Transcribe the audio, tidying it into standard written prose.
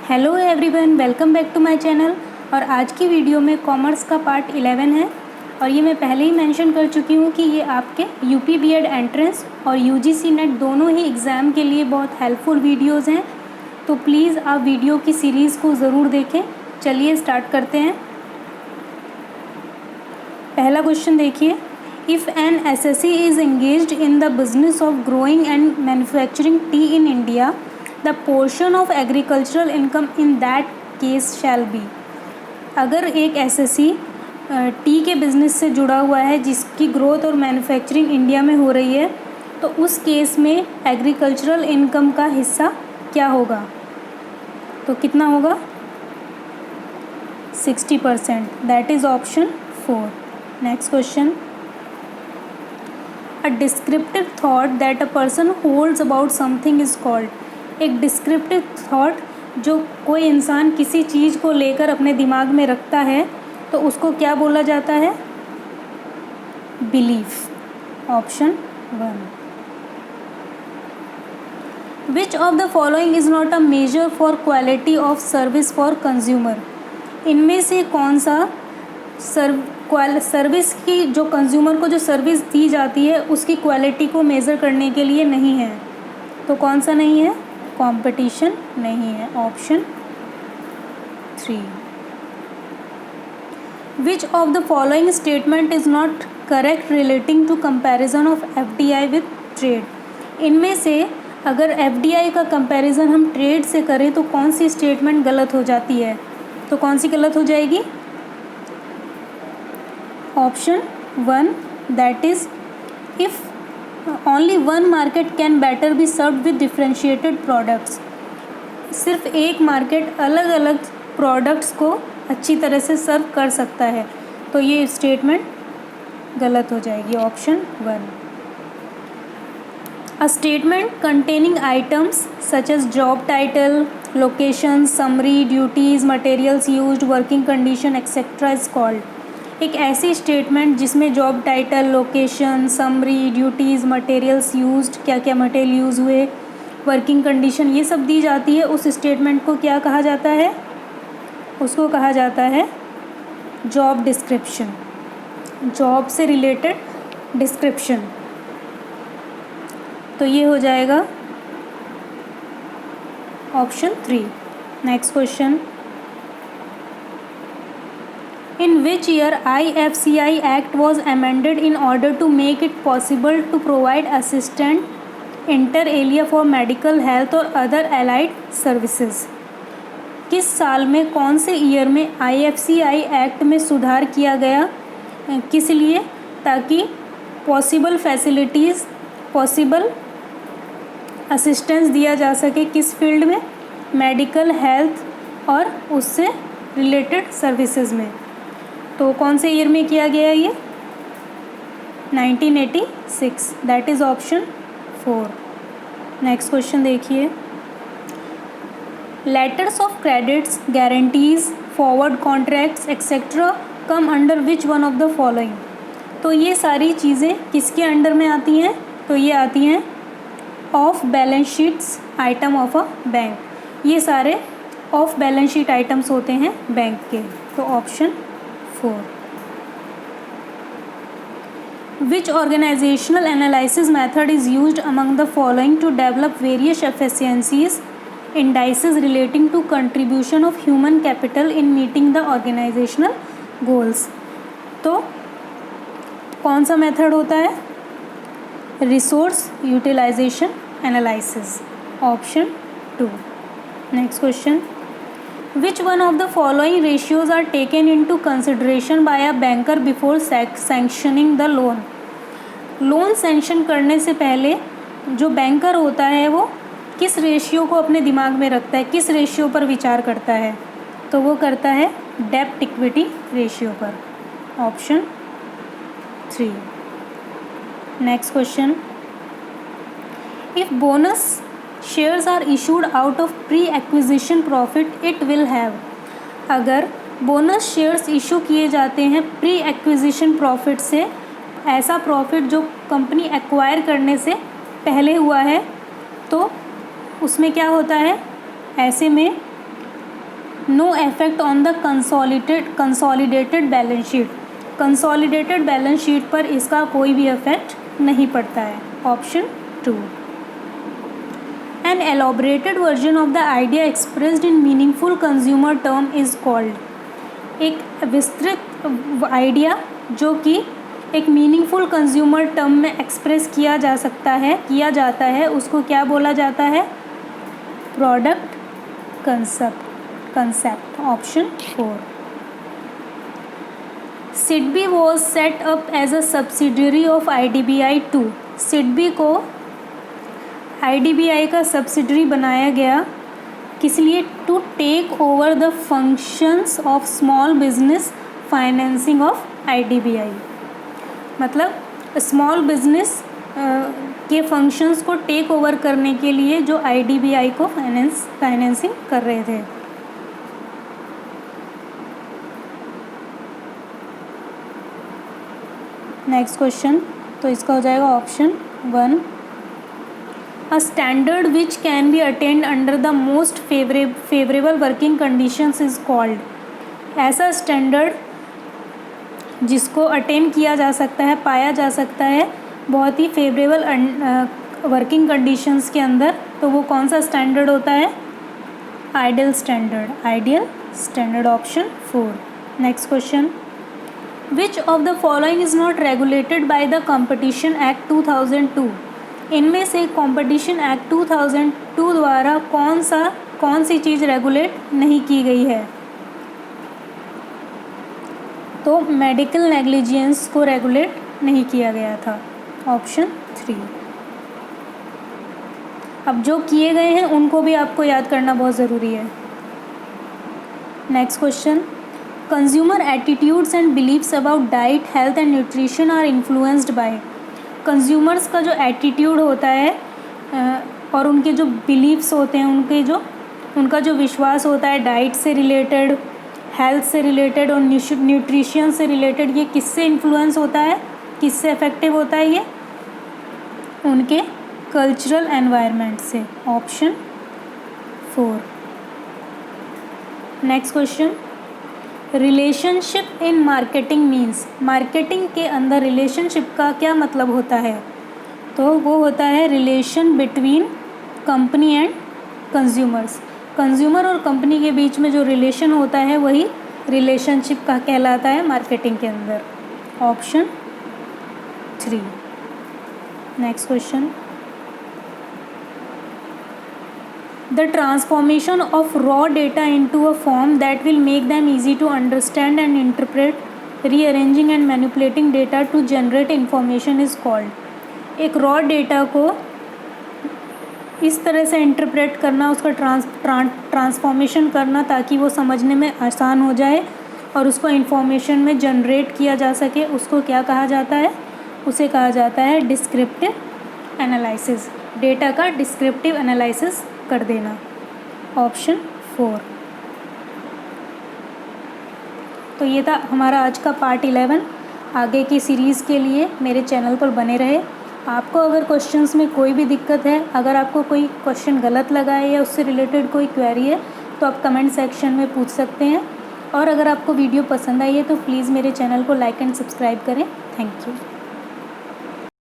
Hello everyone, welcome back to my channel. और आज की वीडियो में कॉमर्स का पार्ट 11 है और ये मैं पहले ही मेंशन कर चुकी हूँ कि ये आपके यूपी बीएड एंट्रेंस और यूजीसी नेट दोनों ही एग्ज़ाम के लिए बहुत हेल्पफुल वीडियोज़ हैं। तो प्लीज़ आप वीडियो की सीरीज़ को ज़रूर देखें। चलिए स्टार्ट करते हैं। पहला क्वेश्चन देखिए, if an SSC is engaged in the business of growing and manufacturing tea in India, the portion of agricultural income in that case shall be. अगर एक एसएससी टी के बिज़नेस से जुड़ा हुआ है जिसकी ग्रोथ और मैन्युफैक्चरिंग इंडिया में हो रही है, तो उस केस में एग्रीकल्चरल इनकम का हिस्सा क्या होगा? तो कितना होगा? 60%। That is option 4। Next question, a descriptive thought that a person holds about something is called. एक डिस्क्रिप्टिव थॉट जो कोई इंसान किसी चीज़ को लेकर अपने दिमाग में रखता है तो उसको क्या बोला जाता है? Belief. Option 1। Which of the following is not a measure for quality of service for consumer. इनमें से कौन सा सर्विस की जो कंज्यूमर को जो सर्विस दी जाती है उसकी क्वालिटी को मेज़र करने के लिए नहीं है? तो कौन सा नहीं है? कंपटीशन नहीं है। Option 3। Which of the following statement is not correct relating to comparison of FDI with trade. इनमें से अगर एफडीआई का कंपैरिजन हम ट्रेड से करें तो कौन सी स्टेटमेंट गलत हो जाती है? तो कौन सी गलत हो जाएगी? Option 1, that is if only one market can better be served with differentiated products. सिर्फ एक मार्केट अलग अलग प्रोडक्ट्स को अच्छी तरह से सर्व कर सकता है, तो ये स्टेटमेंट गलत हो जाएगी। Option 1। A statement containing items such as job title, location, summary, duties, materials used, working condition etcetera is called. एक ऐसी स्टेटमेंट जिसमें job title, location, summary, duties, materials used, क्या क्या मटेरियल यूज़ हुए, वर्किंग कंडीशन, ये सब दी जाती है, उस स्टेटमेंट को क्या कहा जाता है? उसको कहा जाता है जॉब डिस्क्रिप्शन। जॉब से रिलेटेड डिस्क्रिप्शन। तो ये हो जाएगा option 3। Next question, in which year IFCI Act was amended in order to make it possible to provide assistance inter alia for medical health और other allied services। किस साल में, कौन से ईयर में IFCI एक्ट में सुधार किया गया? किस लिए? ताकि पॉसिबल फैसिलिटीज़, पॉसिबल असिस्टेंस दिया जा सके किस फील्ड में? मेडिकल, हेल्थ और उससे रिलेटेड सर्विसेज में। तो कौन से ईयर में किया गया ये? 1986। That is option 4। Next question देखिए, letters of credits, guarantees, forward contracts et cetera come under which one of the following. तो ये सारी चीज़ें किसके अंडर में आती हैं? तो ये आती हैं of balance sheets item of a bank. ये सारे ऑफ बैलेंस शीट आइटम्स होते हैं बैंक के। तो option 4। Which organizational analysis method is used among the following to develop various efficiencies indices relating to contribution of human capital in meeting the organizational goals? तो कौन सा method होता है? Resource utilisation analysis. Option 2। Next question, Which one of the following ratios are taken into consideration by a banker before sanctioning the loan? Loan sanction करने से पहले जो banker होता है वो किस रेशियो को अपने दिमाग में रखता है, किस रेशियो पर विचार करता है? तो वो करता है डेब्ट इक्विटी रेशियो पर। Option 3। Next question, if bonus shares are issued out of pre acquisition profit it will have. अगर बोनस शेयर्स इशू किए जाते हैं प्री एक्विजिशन प्रॉफिट से, ऐसा प्रॉफिट जो कंपनी एक्वायर करने से पहले हुआ है, तो उसमें क्या होता है? ऐसे में no effect on the consolidated balance sheet, consolidated balance sheet पर इसका कोई भी इफेक्ट नहीं पड़ता है। Option 2। An elaborated version of the idea expressed in meaningful consumer term is called, एक विस्तृत आइडिया जो कि एक मीनिंगफुल कंज्यूमर टर्म में एक्सप्रेस किया जाता है उसको क्या बोला जाता है? Product concept. Option 4। SIDBI was set up as a subsidiary of IDBI 2, SIDBI को IDBI का सब्सिडरी बनाया गया किस लिए? To take over the functions of small business financing of IDBI, मतलब स्मॉल बिजनेस के फंक्शंस को टेक ओवर करने के लिए जो IDBI को फाइनेंसिंग कर रहे थे। नेक्स्ट क्वेश्चन, तो इसका हो जाएगा option 1। A standard which can be attend under the most favourable working conditions is called, ऐसा स्टैंडर्ड जिसको अटेन किया जा सकता है, पाया जा सकता है बहुत ही फेवरेबल वर्किंग कंडीशंस के अंदर, तो वो कौन सा स्टैंडर्ड होता है? Ideal standard. Option 4। Next question, which of the following is not regulated by the competition act 2002, इनमें से कॉम्पिटिशन एक्ट 2002 द्वारा कौन सी चीज़ रेगुलेट नहीं की गई है? तो मेडिकल नेग्लिजेंस को रेगुलेट नहीं किया गया था। ऑप्शन 3। अब जो किए गए हैं उनको भी आपको याद करना बहुत ज़रूरी है। Next question, consumer attitudes and believes about diet, health and nutrition are influenced by, consumers का जो एटीट्यूड होता है और उनके जो बिलीव्स होते हैं, उनका जो विश्वास होता है डाइट से रिलेटेड, हेल्थ से रिलेटेड और न्यूट्रिशन से रिलेटेड, ये किससे इन्फ्लुएंस होता है, किससे इफेक्टिव होता है? ये उनके कल्चरल एनवायरनमेंट से। Option 4। Next question, relationship in marketing means, marketing के अंदर रिलेशनशिप का क्या मतलब होता है? तो वो होता है relation between company and consumers, consumer और कंपनी के बीच में जो रिलेशन होता है वही रिलेशनशिप का कहलाता है मार्केटिंग के अंदर। Option 3। Next question, the transformation of raw data into a form that will make them easy to understand and interpret, rearranging and manipulating data to generate information is called, एक raw data को इस तरह से interpret करना, उसका transformation करना ताकि वो समझने में आसान हो जाए और उसको इन्फॉर्मेशन में जनरेट किया जा सके, उसको क्या कहा जाता है? उसे कहा जाता है डिस्क्रिप्टिव एनालिसिस, डेटा का डिस्क्रिप्टिव एनालिसिस कर देना। ऑप्शन 4। तो ये था हमारा आज का पार्ट 11। आगे की सीरीज़ के लिए मेरे चैनल पर बने रहे। आपको अगर क्वेश्चंस में कोई भी दिक्कत है, अगर आपको कोई क्वेश्चन गलत लगा है या उससे रिलेटेड कोई क्वेरी है तो आप कमेंट सेक्शन में पूछ सकते हैं। और अगर आपको वीडियो पसंद आई है तो प्लीज़ मेरे चैनल को लाइक एंड सब्सक्राइब करें। Thank you.